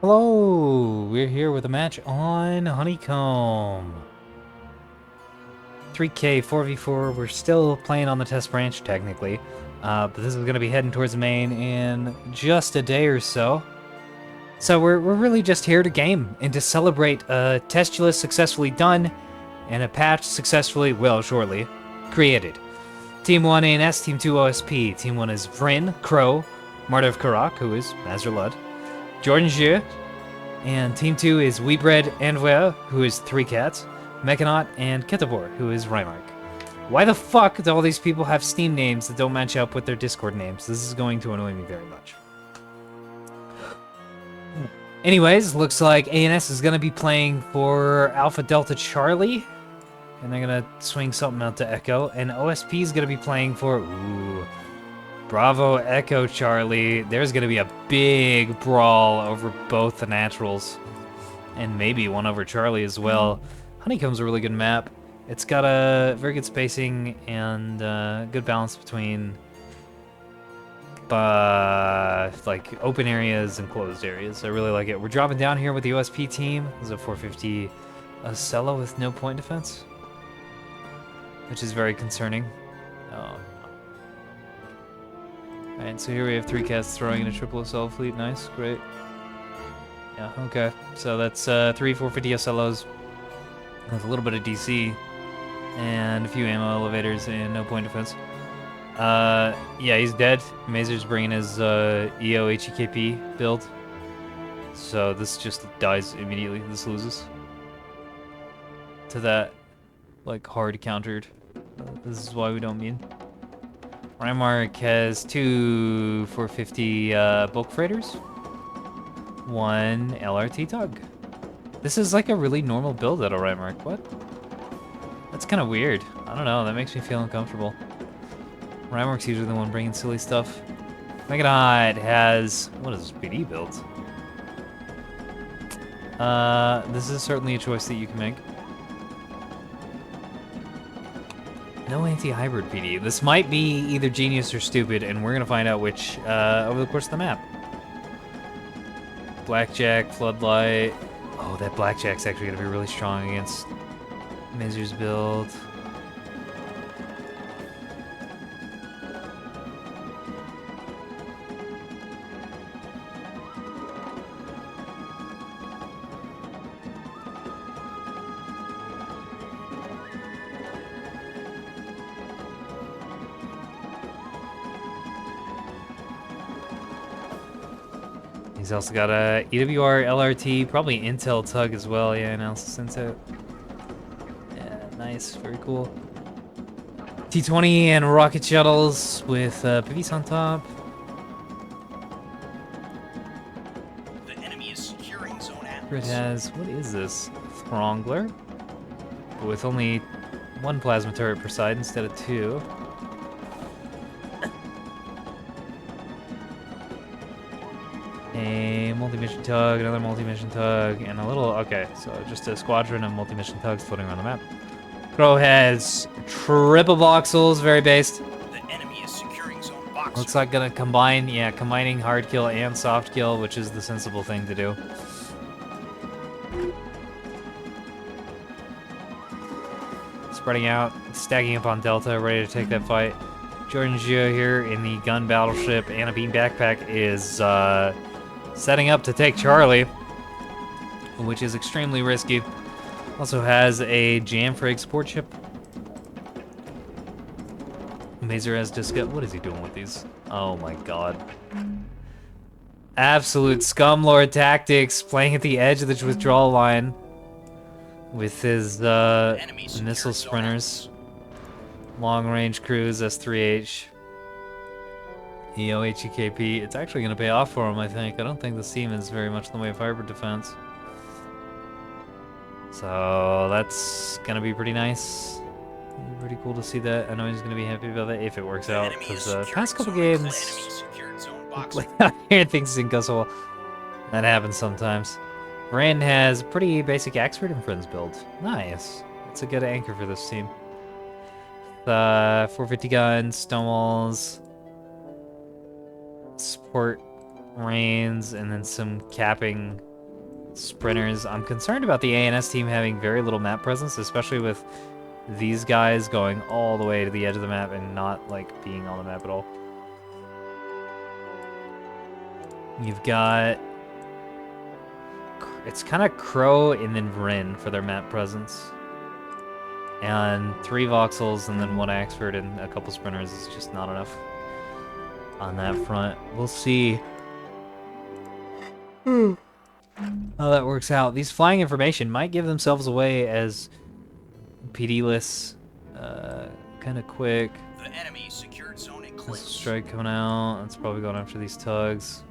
Hello, we're here with a match on Honeycomb. 3K 4v4. We're still playing on the test branch technically, but this is going to be heading towards the main in just a day or so. So we're really just here to game and to celebrate a Testulous successfully done and a patch successfully, well, shortly, created. Team 1 ANS, Team 2 OSP. Team 1 is Vryn, Crow, Martyr of Karak, who is Mazur Lud, Jordan Jeu, and Team 2 is Weebred Anvea, who is 3 Cats, Mechanaut, and Ketabor, who is Rymark. Why the fuck do all these people have Steam names that don't match up with their Discord names? This is going to annoy me very much. Anyways, looks like ANS is going to be playing for Alpha Delta Charlie, and they're going to swing something out to Echo, and OSP is going to be playing for... Ooh... Bravo Echo Charlie. There's going to be a big brawl over both the naturals. And maybe one over Charlie as well. Honeycomb's a really good map. It's got a very good spacing and good balance between like open areas and closed areas. I really like it. We're dropping down here with the OSP team. This is a 450 Acela with no point defense, which is very concerning. Alright, so here we have 3 cats throwing in a triple SL fleet. Nice, great. Yeah, okay. So that's 3 450 SLOs with a little bit of DC and a few ammo elevators and no point defense. Yeah, he's dead. Mazer's bringing his EO HEKP build. So this just dies immediately. This loses to that, like, hard countered. This is why we don't mean. Rymark has 2 450 bulk freighters, 1 LRT tug. This is like a really normal build out of Rymark. What? That's kind of weird. I don't know. That makes me feel uncomfortable. Rymark's usually the one bringing silly stuff. Mechanaut has... What is this PD build? This is certainly a choice that you can make. No anti-hybrid PD. This might be either genius or stupid, and we're gonna find out which over the course of the map. Blackjack, Floodlight. Oh, that Blackjack's actually gonna be really strong against Mazer's build. He's also got a EWR LRT, probably Intel Tug as well. Yeah, analysis Intel. Yeah, nice, very cool. T20 and rocket shuttles with PVs on top. The enemy is securing zone It has, what is this? Throngler? With only 1 plasma turret per side instead of 2. A multi-mission tug, another multi-mission tug, and a little... Okay, so just a squadron of multi-mission tugs floating around the map. Crow has triple voxels, very based. The enemy is securing zone box. Looks like gonna combine, yeah, combining hard kill and soft kill, which is the sensible thing to do. Spreading out, stacking up on Delta, ready to take that fight. Jordan Jeu here in the gun battleship and a beam backpack is setting up to take Charlie, which is extremely risky. Also has a Jamfrag support ship. Mazer has just got... What is he doing with these? Oh my god. Absolute scumlord tactics, playing at the edge of the withdrawal line with his missile sprinters. Long-range cruise, S3H. EO HEKP. It's actually going to pay off for him, I think. I don't think the team is very much in the way of hybrid defense. So that's going to be pretty nice. Pretty cool to see that. I know he's going to be happy about that if it works out. Because past couple games, like I hear things didn't go so well. That happens sometimes. Vryn has a pretty basic Axford and Friends build. Nice. It's a good anchor for this team. 450 guns, stonewalls, support reins, and then some capping sprinters. I'm concerned about the ANS team having very little map presence, especially with these guys going all the way to the edge of the map and not, like, being on the map at all. You've got... It's kind of Crow and then Rin for their map presence. And 3 Voxels and then 1 Axford and a couple sprinters is just not enough on that front. We'll see how that works out. These flying information might give themselves away as PD-less, kind of quick. The enemy secured zone Missile eclipse. strike coming out. That's probably going after these tugs.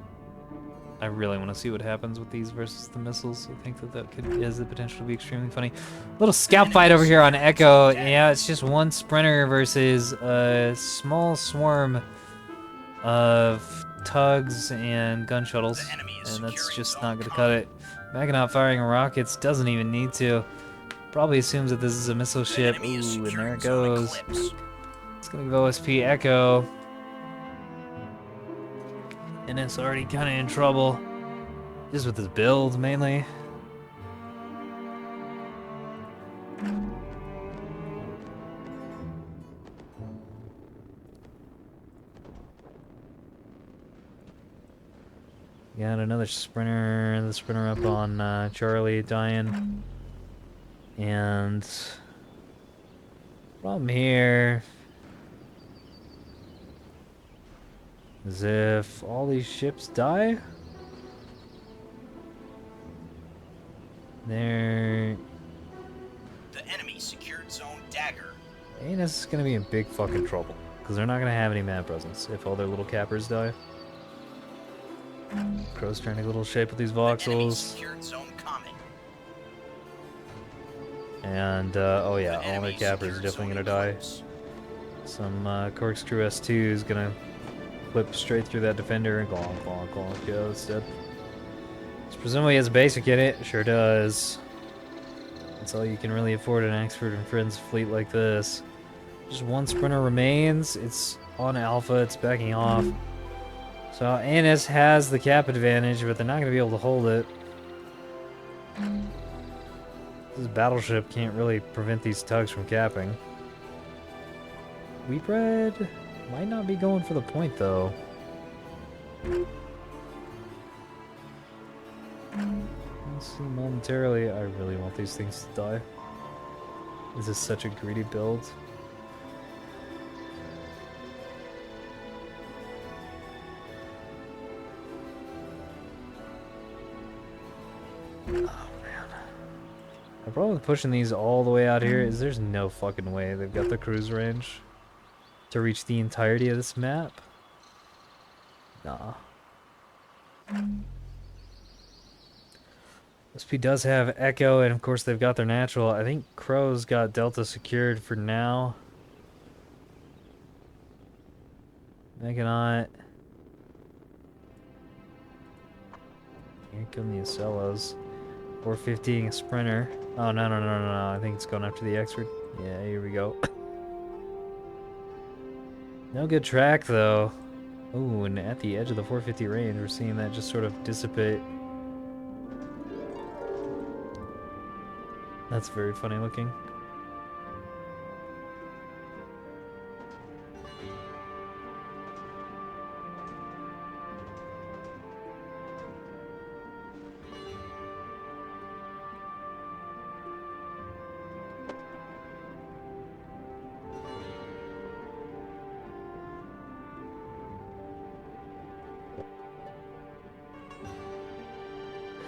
I really want to see what happens with these versus the missiles. I think that has the potential to be extremely funny. Little scout fight over here on Echo. Yeah, it's just 1 sprinter versus a small swarm of tugs and gun shuttles, and that's just not going to cut it. Backing out firing rockets, doesn't even need to. Probably assumes that this is a missile ship. Ooh, and there it goes. It's going to go OSP Echo. And it's already kind of in trouble. Just with his build, mainly. Got another sprinter. The sprinter up on Charlie, dying. And... problem here... is if all these ships die, they're... The enemy secured zone Dagger. ANS is gonna be in big fucking trouble, because they're not gonna have any map presence if all their little cappers die. Crow's trying to get a little shape with these voxels. Secured zone Comet. And, oh yeah, all their cappers are definitely gonna die. Some corkscrew S2 is gonna clip straight through that defender and glonk, glonk, glonk. Yeah, it's dead. Which presumably has a basic in it. Sure does. That's all you can really afford in Axford and Friends fleet like this. Just 1 sprinter remains. It's on Alpha. It's backing off. So ANS has the cap advantage, but they're not going to be able to hold it. This battleship can't really prevent these tugs from capping. Wheat bread might not be going for the point, though. We'll see momentarily. I really want these things to die. This is such a greedy build. Oh, man. The problem with pushing these all the way out here is there's no fucking way they've got the cruise range to reach the entirety of this map. Nah. SP does have Echo, and of course they've got their natural. I think Crow's got Delta secured for now. Meganot. Here come the Acellos. 450 a sprinter. Oh, no. I think it's going after the Exford. Yeah, here we go. No good track, though. Ooh, and at the edge of the 450 range, we're seeing that just sort of dissipate. That's very funny looking.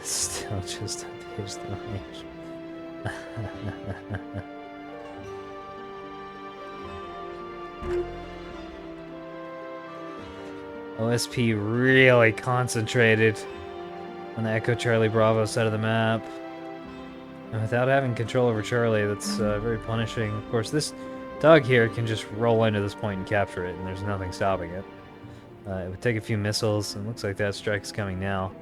Still just at the edge of the range. OSP really concentrated on the Echo Charlie Bravo side of the map. And without having control over Charlie, that's very punishing. Of course, this Doug here can just roll into this point and capture it, and there's nothing stopping it. It would take a few missiles, and it looks like that strike's coming now.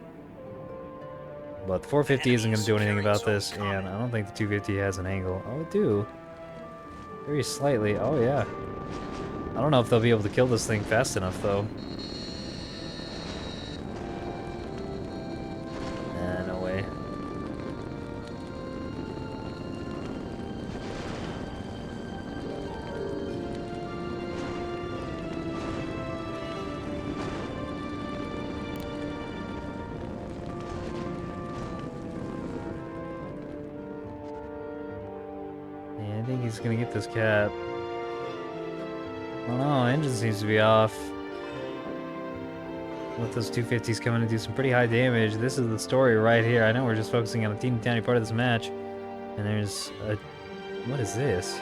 But the 450 isn't going to do anything about this, and I don't think the 250 has an angle. Oh, it do. Very slightly. Oh, yeah. I don't know if they'll be able to kill this thing fast enough, though. Nah, no way. think he's gonna get this cap. Oh no, engine seems to be off. Let those 250s come in and do some pretty high damage. This is the story right here. I know we're just focusing on a teeny tiny part of this match. And there's a... What is this?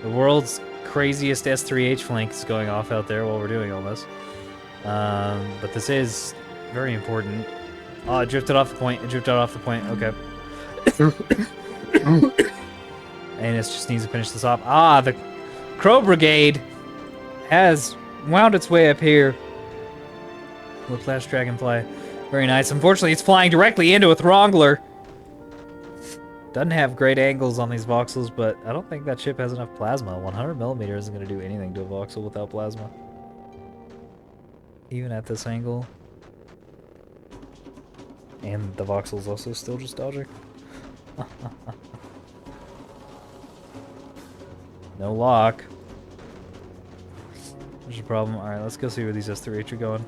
The world's craziest S3H flank is going off out there while we're doing all this. But this is very important. Oh, it drifted off the point. It drifted off the point. Okay. And it just needs to finish this off. Ah, the Crow Brigade has wound its way up here. Whiplash Dragonfly. Very nice. Unfortunately, it's flying directly into a Throngler. Doesn't have great angles on these voxels, but I don't think that ship has enough plasma. 100mm isn't going to do anything to a voxel without plasma. Even at this angle. And the voxel's also still just dodging. No lock. There's a problem. Alright, let's go see where these S3H are going.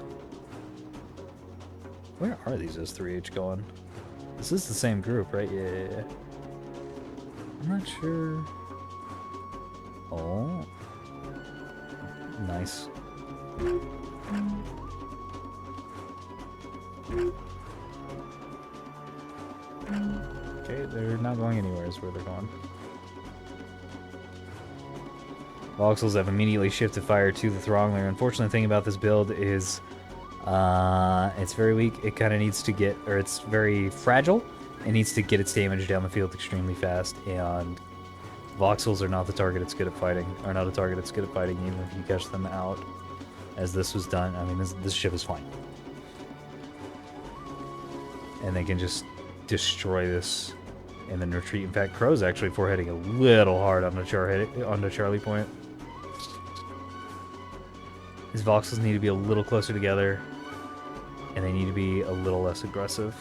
Where are these S3H going? This is the same group, right? Yeah. I'm not sure. Oh. Nice. Okay, they're not going anywhere is where they're going. Voxels have immediately shifted fire to the Throngler. Unfortunate thing about this build is it's very weak. It kind of needs to get, or it's very fragile. It needs to get its damage down the field extremely fast, and voxels are not the target it's good at fighting, or not a target it's good at fighting, even if you catch them out, as this was done. I mean, this ship is fine. And they can just destroy this and then retreat. In fact, Crow's actually foreheading a little hard on the Charlie point. His voxels need to be a little closer together, and they need to be a little less aggressive.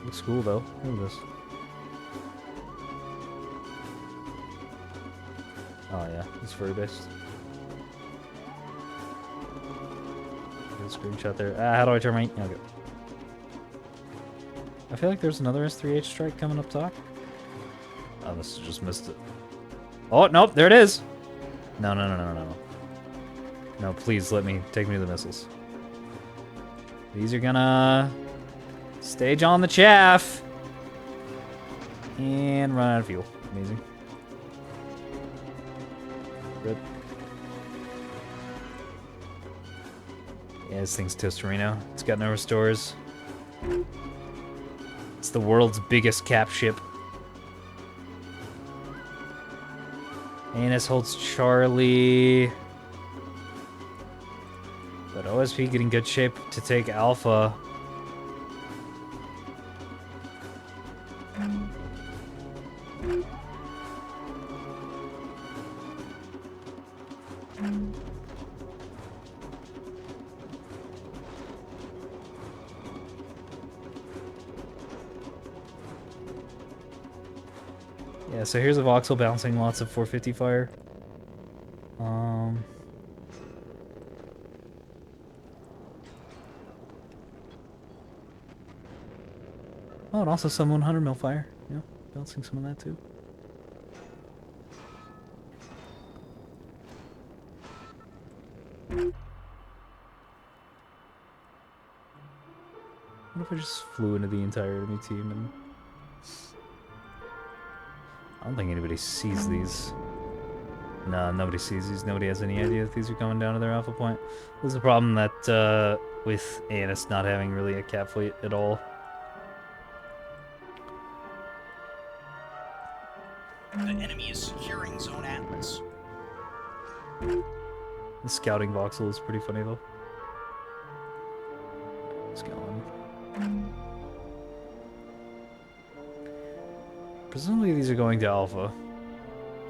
Looks cool though. Look at this. Oh yeah, it's furry based. Good screenshot there. How do I turn my... Okay. I feel like there's another S3H strike coming up top. Oh, this just missed it. Oh, nope, there it is. No. No, please let me take me to the missiles. These are gonna stage on the chaff and run out of fuel. Amazing. Good. Yeah, this thing's Tostarino. It's got no restores. It's the world's biggest cap ship. ANS holds Charlie. But OSP getting good shape to take Alpha. Yeah, so here's a voxel bouncing lots of 450 fire. Oh, and also some 100mm fire. Yeah, bouncing some of that too. What if I just flew into the entire enemy team and... I don't think anybody sees these. No, nobody sees these. Nobody has any idea that these are coming down to their alpha point. This is a problem that, with ANS not having really a cap fleet at all. The enemy is securing Zone Atlas. The scouting voxel is pretty funny though. It's going. Presumably these are going to Alpha.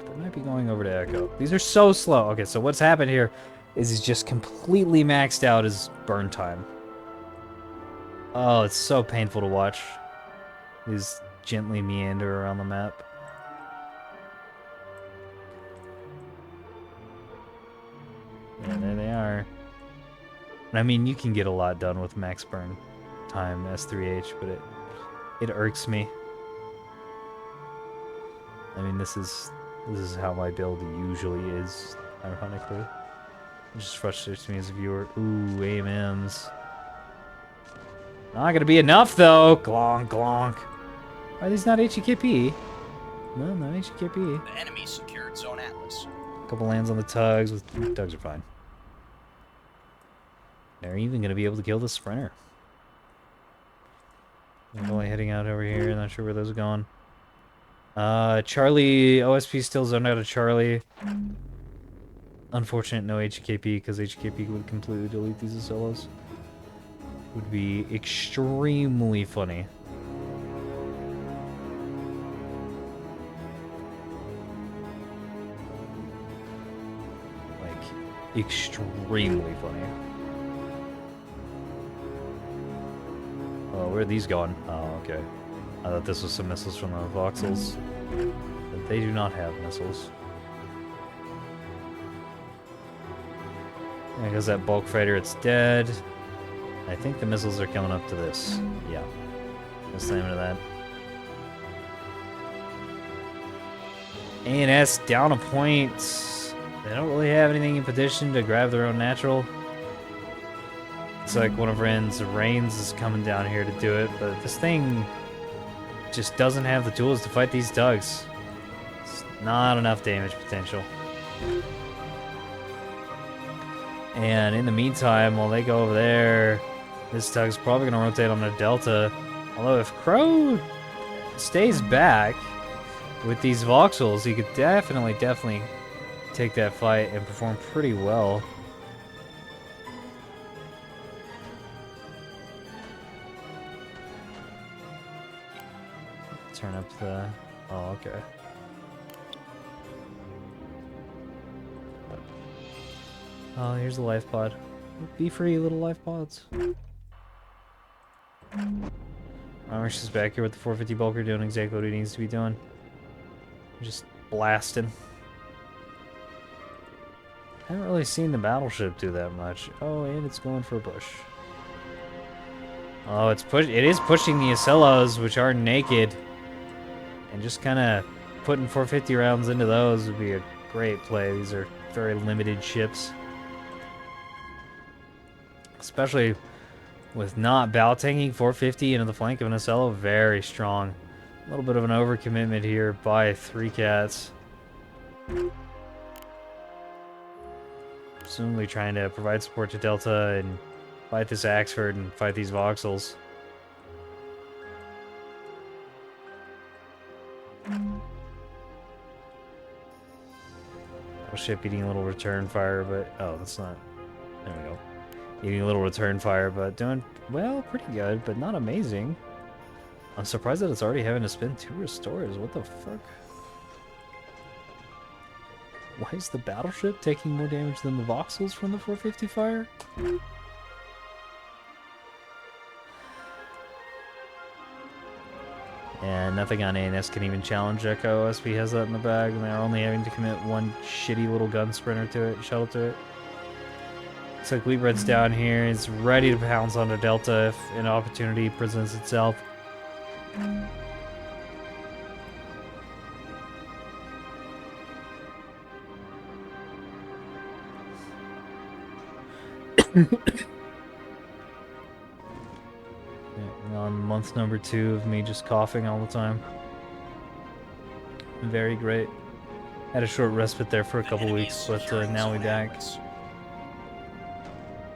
But they might be going over to Echo. These are so slow. Okay, so what's happened here is he's just completely maxed out his burn time. Oh, it's so painful to watch. These gently meander around the map. Yeah, there they are. And I mean, you can get a lot done with max burn time S3H, but it irks me. I mean, this is how my build usually is, ironically. It just frustrates me as a viewer. Ooh, AMMs. Not gonna be enough, though. Glonk, glonk. Are these not HEKP? No, not HEKP. The enemy secured Zone Atlas. A couple lands on the tugs. Tugs are fine. They're even gonna be able to kill the sprinter. I'm only heading out over here. Not sure where those are going. Charlie, OSP still zoned out of Charlie. Unfortunate, no HKP, because HKP would completely delete these Acellos. Would be extremely funny. Like, extremely funny. Oh, where are these going? Oh, okay. I thought this was some missiles from the voxels. But they do not have missiles. Yeah, because that bulk freighter, it's dead. I think the missiles are coming up to this. Yeah. Let's name it that. ANS down a point. They don't really have anything in position to grab their own natural. It's like one of Ren's Reigns is coming down here to do it, but this thing just doesn't have the tools to fight these tugs. It's not enough damage potential. And in the meantime, while they go over there, this tug's probably going to rotate on the Delta. Although if Crow stays back with these voxels, he could definitely take that fight and perform pretty well. Turn up the... Oh, okay. Oh, here's the life pod. Be free, little life pods. Amish is back here with the 450 Bulker doing exactly what he needs to be doing. Just blasting. Haven't really seen the battleship do that much. Oh, and it's going for a bush. Oh, it is pushing the Acellos, which are naked. And just kind of putting 450 rounds into those would be a great play. These are very limited ships. Especially with not bow tanking 450 into the flank of an Acello, very strong. A little bit of an overcommitment here by 3 cats. Presumably trying to provide support to Delta and fight this Axford and fight these voxels. Ship eating a little return fire, but oh, that's not. There we go. Eating a little return fire, but doing well, pretty good, but not amazing. I'm surprised that it's already having to spend 2 restores. What the fuck? Why is the battleship taking more damage than the voxels from the 450 fire? And nothing on ANS can even challenge Echo. OSP has that in the bag, and they're only having to commit 1 shitty little gun sprinter to it, shuttle to it. Looks like Libred's down here. He's ready to pounce onto Delta if an opportunity presents itself. On month number 2 of me just coughing all the time. Very great. Had a short respite there for a couple weeks, but now we're back.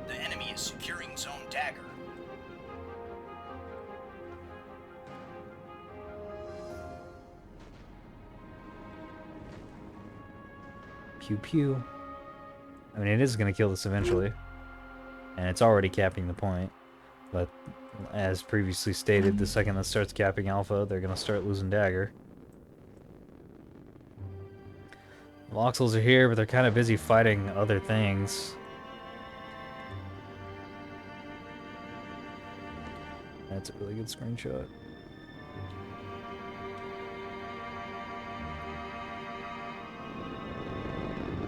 The enemy is securing Zone Dagger. Pew pew. I mean, it is going to kill this eventually. And it's already capping the point. But as previously stated, the second that starts capping Alpha, they're going to start losing Dagger. Voxels are here, but they're kind of busy fighting other things. That's a really good screenshot.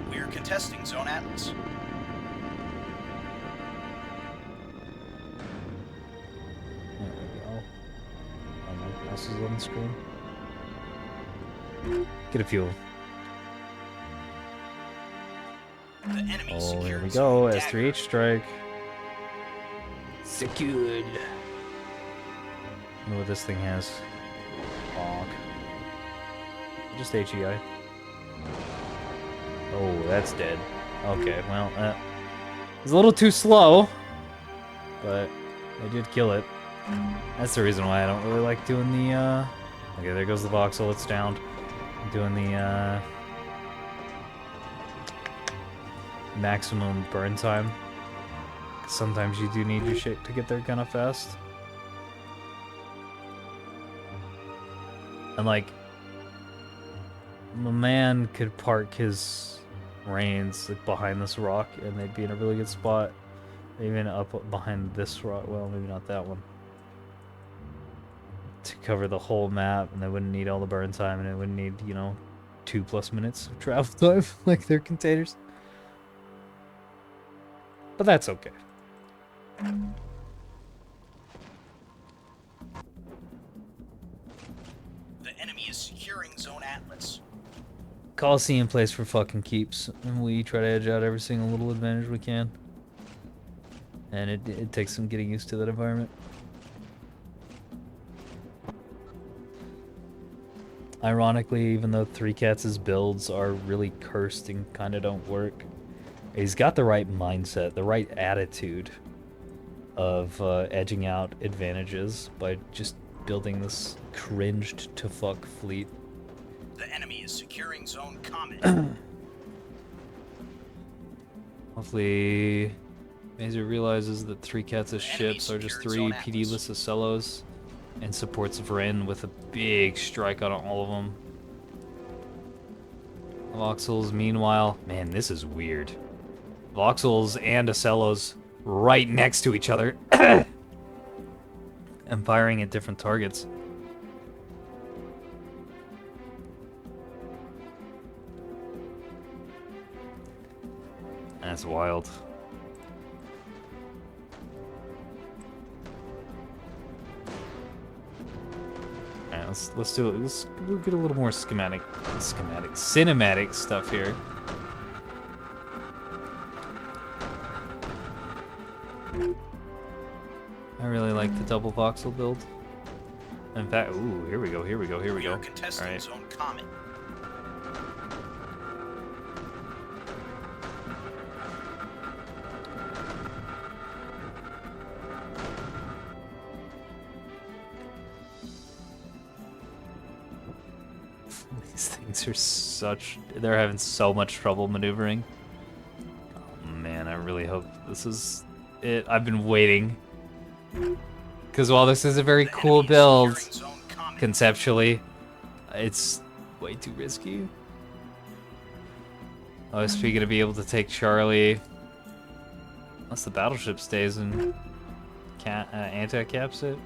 We're contesting Zone Atlas. There we go. Oh, my mouse is on the screen. Get a fuel. The enemy Oh, secured here we zone go. dagger. S3H strike. Secured. I wonder what this thing has. Bonk. Just HEI. Oh, that's dead. Okay, well, it's a little too slow, but I did kill it. That's the reason why I don't really like doing the, okay, there goes the voxel, it's downed. I'm doing the, maximum burn time. Sometimes you do need your shit to get there kind of fast. And, like, a man could park his reins like, behind this rock, and they'd be in a really good spot. Even up behind this rock. Well, maybe not that one. To cover the whole map, and they wouldn't need all the burn time, and it wouldn't need, you know, 2+ minutes of travel time like their containers. But that's okay. The enemy is securing Zone Atlas. Coliseum plays for fucking keeps, and we try to edge out every single little advantage we can. And it takes some getting used to that environment. Ironically, even though 3Cats' builds are really cursed and kind of don't work, he's got the right mindset, the right attitude of edging out advantages by just building this cringed to fuck fleet. The enemy is securing Zone Comet. Hopefully, Mazer realizes that 3Cats' ships are just 3 PD-less Ocellos and supports Vren with a big strike on all of them. Voxels, meanwhile, man, this is weird. Voxels and Ocellos right next to each other and firing at different targets. That's wild. Alright, let's do it. We'll get a little more cinematic stuff here. I really like the double voxel build. In fact, ooh, here we go. We are contesting All right. Zone Comet. These things are they're having so much trouble maneuvering. Oh man, I really hope this is it. I've been waiting. Because while this is a very cool build, conceptually, it's way too risky. I was speaking to be able to take Charlie, unless the battleship stays and anti-caps it.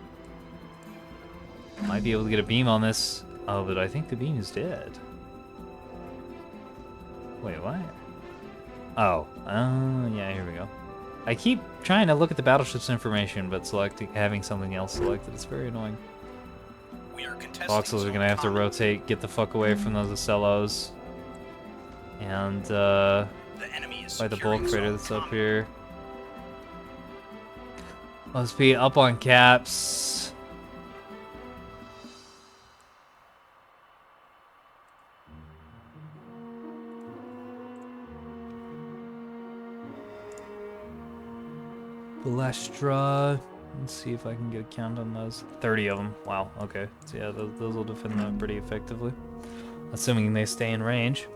Might be able to get a beam on this. Oh, but I think the beam is dead. Wait, what? Oh, yeah, here we go. I keep trying to look at the battleship's information, but having something else selected. It's very annoying. We are contesting Voxels are gonna have to rotate, get the fuck away from those Ocellos. And, by the bulk freighter that's up here. Let's be up on caps. Balestra. Let's see if I can get a count on those. 30 of them. Wow, okay. So yeah, those will defend that pretty effectively. Assuming they stay in range.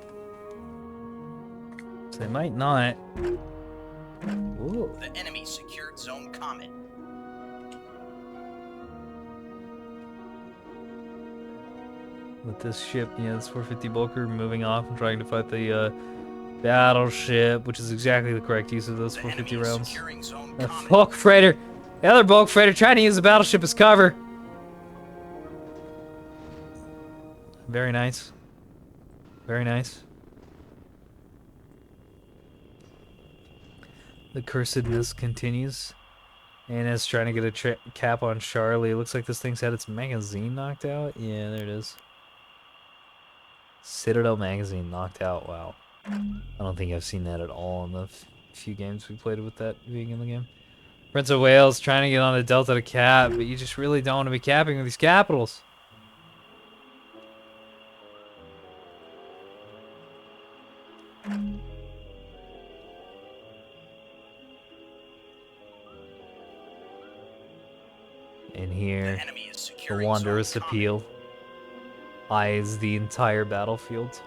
So they might not. Ooh. The enemy secured Zone Comet. With this ship, yeah, this 450 Bulker moving off and trying to fight the battleship, which is exactly the correct use of those 450 rounds. The bulk freighter, the other bulk freighter, trying to use the battleship as cover. Very nice. Very nice. The cursedness continues. Anna's trying to get a cap on Charlie. Looks like this thing's had its magazine knocked out. Yeah, there it is. Citadel magazine knocked out. Wow. I don't think I've seen that at all in the few games we played with that being in the game. Prince of Wales trying to get on the Delta to cap, but you just really don't want to be capping with these capitals. In here, The enemy is the securing Wanderous zone Appeal eyes the entire battlefield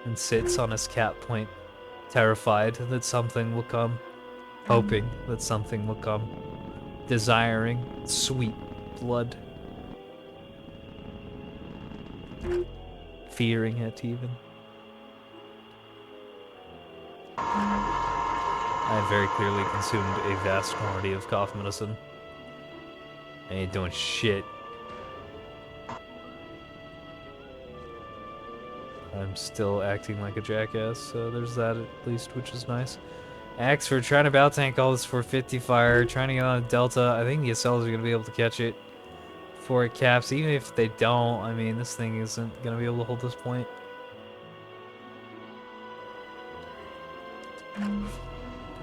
and sits on his cap point, terrified that something will come, hoping that something will come, desiring sweet blood, fearing it even. I have very clearly consumed a vast quantity of cough medicine. I ain't doing shit. I'm still acting like a jackass, so there's that at least, which is nice. Axe for trying to bow tank all this 450 fire, trying to get on a Delta. I think the SLs are going to be able to catch it before it caps. Even if they don't, I mean, this thing isn't going to be able to hold this point.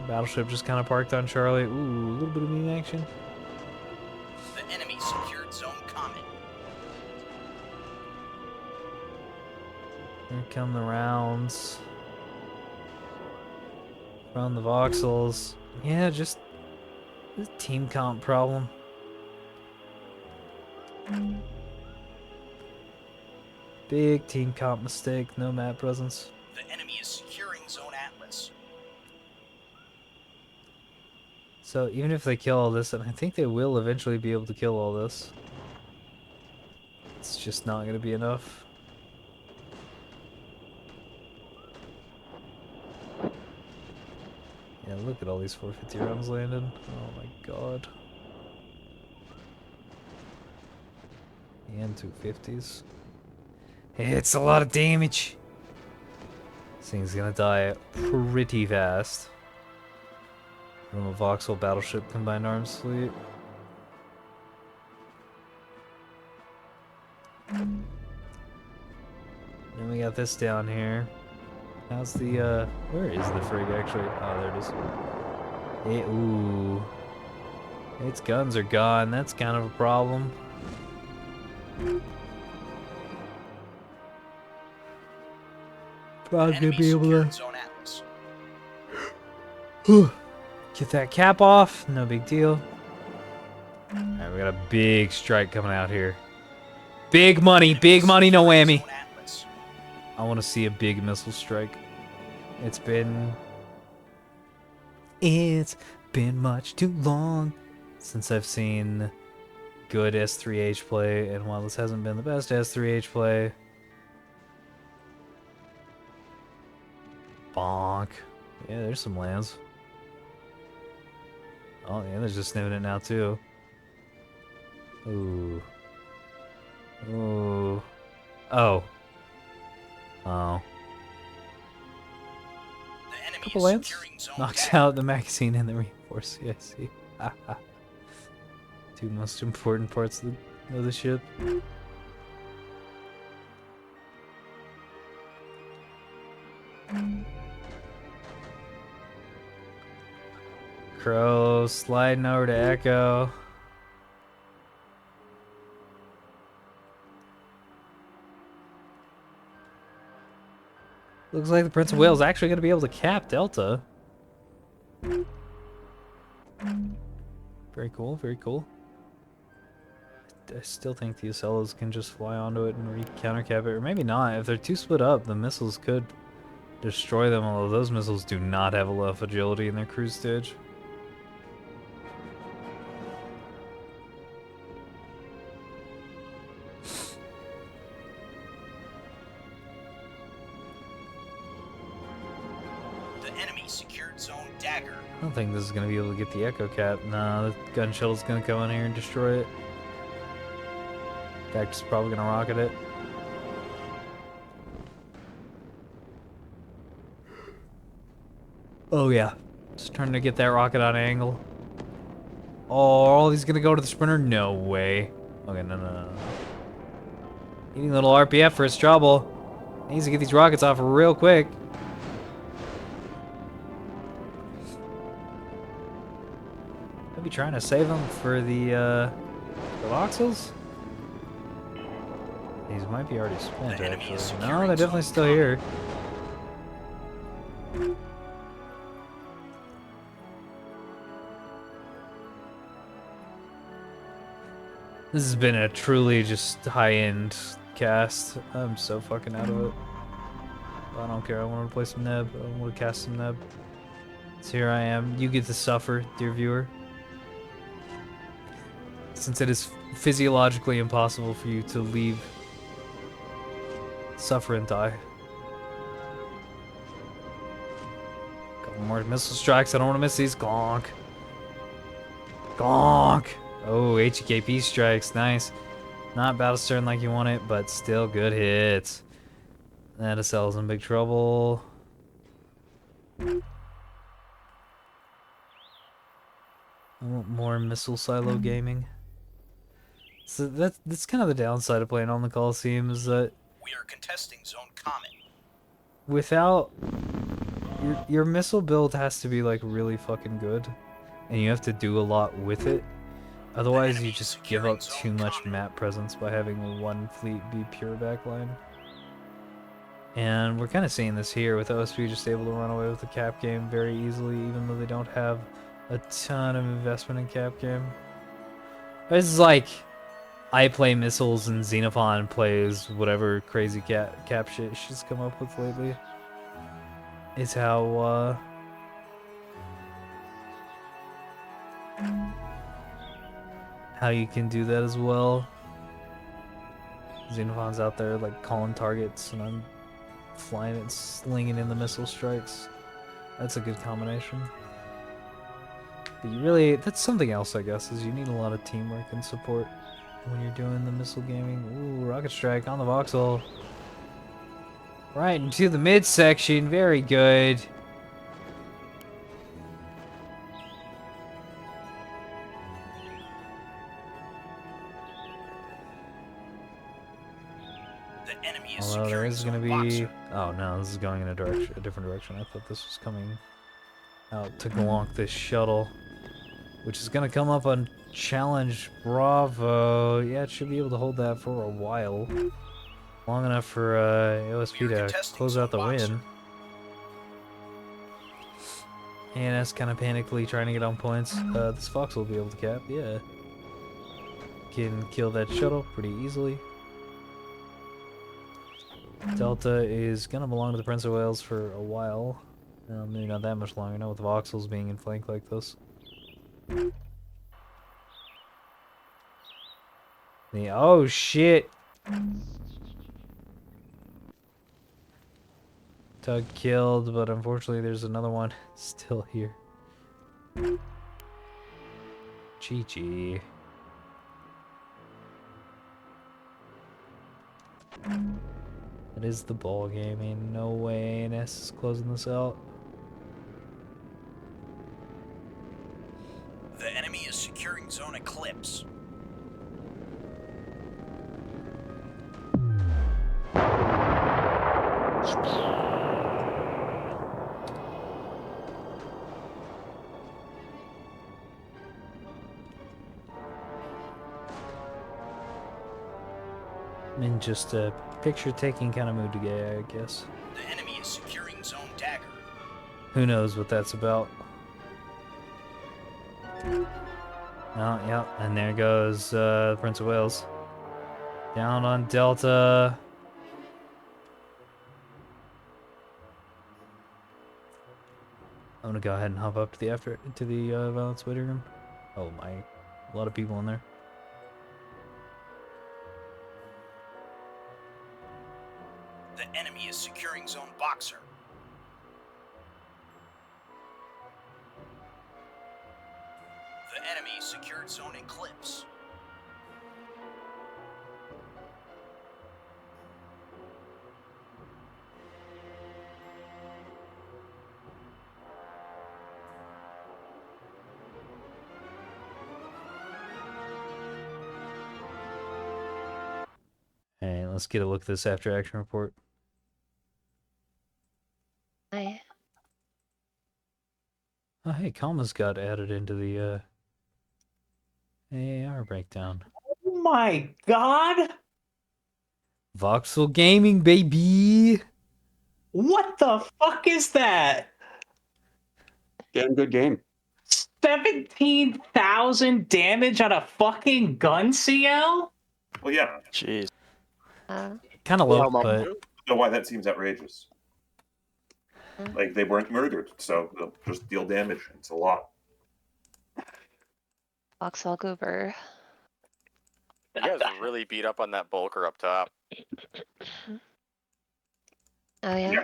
Battleship just kind of parked on Charlie. Ooh, a little bit of mean action. The enemy secured zone common. Here come the rounds. Around the voxels. Yeah, just a team comp problem. Big team comp mistake, no map presence. The enemy is securing zone Atlas. So even if they kill all this, and I think they will eventually be able to kill all this, it's just not going to be enough. Yeah, look at all these 450 rounds landed. Oh my god. And 250s. It's a lot of damage. This thing's gonna die pretty fast. From a voxel battleship combined arms fleet. Then we got this down here. How's the, where is the frig actually? Oh, there it is. Ooh. Its guns are gone. That's kind of a problem. Probably gonna be able to Zone Atlas. get that cap off. No big deal. Alright, we got a big strike coming out here. Big money, no whammy. I want to see a big missile strike. It's been much too long since I've seen good S3H play, and while this hasn't been the best S3H play, bonk. Yeah, there's some lands. Oh yeah, there's just sniffing it now too. Ooh. Ooh. Oh. Oh. Couple lands knocks out the magazine and the reinforce. Yeah, see. Two most important parts of the ship. Crow sliding over to Echo. Looks like the Prince of Wales is actually going to be able to cap Delta. Very cool, very cool. I still think the Acellos can just fly onto it and counter-cap it, or maybe not. If they're too split up, the missiles could destroy them, although those missiles do not have enough agility in their cruise stage. I don't think this is going to be able to get the Echo Cap. Nah, the gun shuttle's going to go in here and destroy it. Cactus is probably going to rocket it. Oh yeah, just trying to get that rocket on angle. Oh, he's going to go to the sprinter? No way. Okay, no. Eating little RPF for his trouble. Needs to get these rockets off real quick. I'll be trying to save them for the voxels. These might be already spent, actually. No, they're definitely still here. This has been a truly just high-end cast. I'm so fucking out of it. But I don't care. I want to play some Neb. I want to cast some Neb. So here I am. You get to suffer, dear viewer. Since it is physiologically impossible for you to leave, suffer and die. Couple more missile strikes. I don't want to miss these. Gonk. Gonk. Oh, HKP strikes. Nice. Not Battlestern like you want it, but still good hits. That SL's in big trouble. I want more missile silo gaming. So that's kind of the downside of playing on the Coliseum, is that We are contesting zone common. without your missile build has to be like really fucking good, and you have to do a lot with it. Otherwise, you just give up too much map presence by having one fleet be pure backline. And we're kind of seeing this here with OSP just able to run away with the cap game very easily, even though they don't have a ton of investment in cap game. It's like I play missiles and Xenophon plays whatever crazy cap shit she's come up with lately. Is how you can do that as well. Xenophon's out there like calling targets, and I'm flying it, slinging in the missile strikes. That's a good combination. But you really, that's something else, I guess, is you need a lot of teamwork and support when you're doing the missile gaming. Ooh, rocket strike on the voxel. Right into the midsection, very good. The enemy is Although there securing is going zone to be... Boxer. Oh no, this is going in a different direction. I thought this was coming out to glonk this shuttle, which is going to come up on Challenge Bravo. Yeah, it should be able to hold that for a while. Long enough for OSP to close out the win. And that's kind of panically trying to get on points. This Fox will be able to cap, yeah. Can kill that shuttle pretty easily. Delta is gonna belong to the Prince of Wales for a while. Maybe not that much longer, not with the voxels being in flank like this. Oh shit! Tug killed, but unfortunately there's another one still here. GG. That is the ball game. Ain't no way ANS is closing this out. The enemy is securing zone Eclipse. I'm in just a picture-taking kind of mood today, I guess. The enemy is securing zone Dagger. Who knows what that's about. Oh, yep, and there goes Prince of Wales. Down on Delta. I'm gonna go ahead and hop up to the Violence waiting room. Oh my, a lot of people in there. The enemy is securing zone Boxer. The enemy secured zone Eclipse. Alright, let's get a look at this after action report. Oh, hey, Kalma's got added into the AAR breakdown. Oh my god! Voxel Gaming, baby! What the fuck is that? Damn good game. 17,000 damage on a fucking gun, CL? Well, yeah. Jeez. Kind of Yeah, low, well, I but don't know why that seems outrageous. Mm. Like, they weren't murdered, so they'll just deal damage. It's a lot. Vauxhall Goober. You guys really beat up on that bulker up top. Oh yeah? Yeah.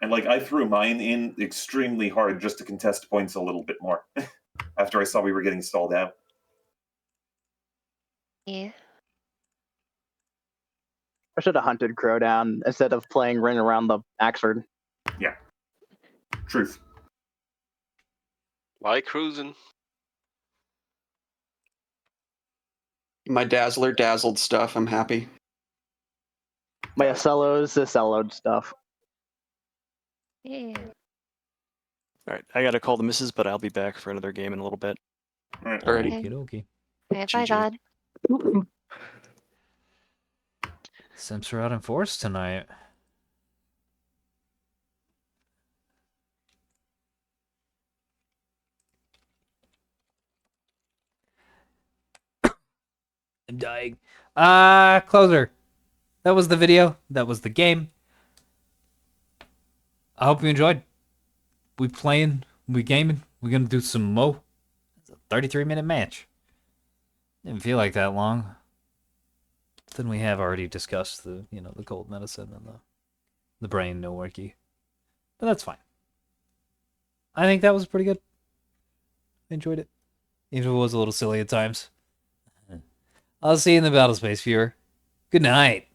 And, like, I threw mine in extremely hard just to contest points a little bit more after I saw we were getting stalled out. Yeah. I should have hunted Crow down instead of playing Ring around the Axford. Truth. Like cruising. My Dazzler dazzled stuff. I'm happy. My Acello's Acello'd stuff. Yeah. All right, I gotta call the missus, but I'll be back for another game in a little bit. All right. Alrighty. Okay. okie Bye, bye, GG. God. Simps are out in force tonight. I'm dying. Closer. That was the video. That was the game. I hope you enjoyed. We playing. We gaming. We're gonna do some mo. It's a 33-minute match. Didn't feel like that long. Then we have already discussed the the cold medicine and the brain no worky. But that's fine. I think that was pretty good. I enjoyed it. Even if it was a little silly at times. I'll see you in the battle space, viewer. Good night.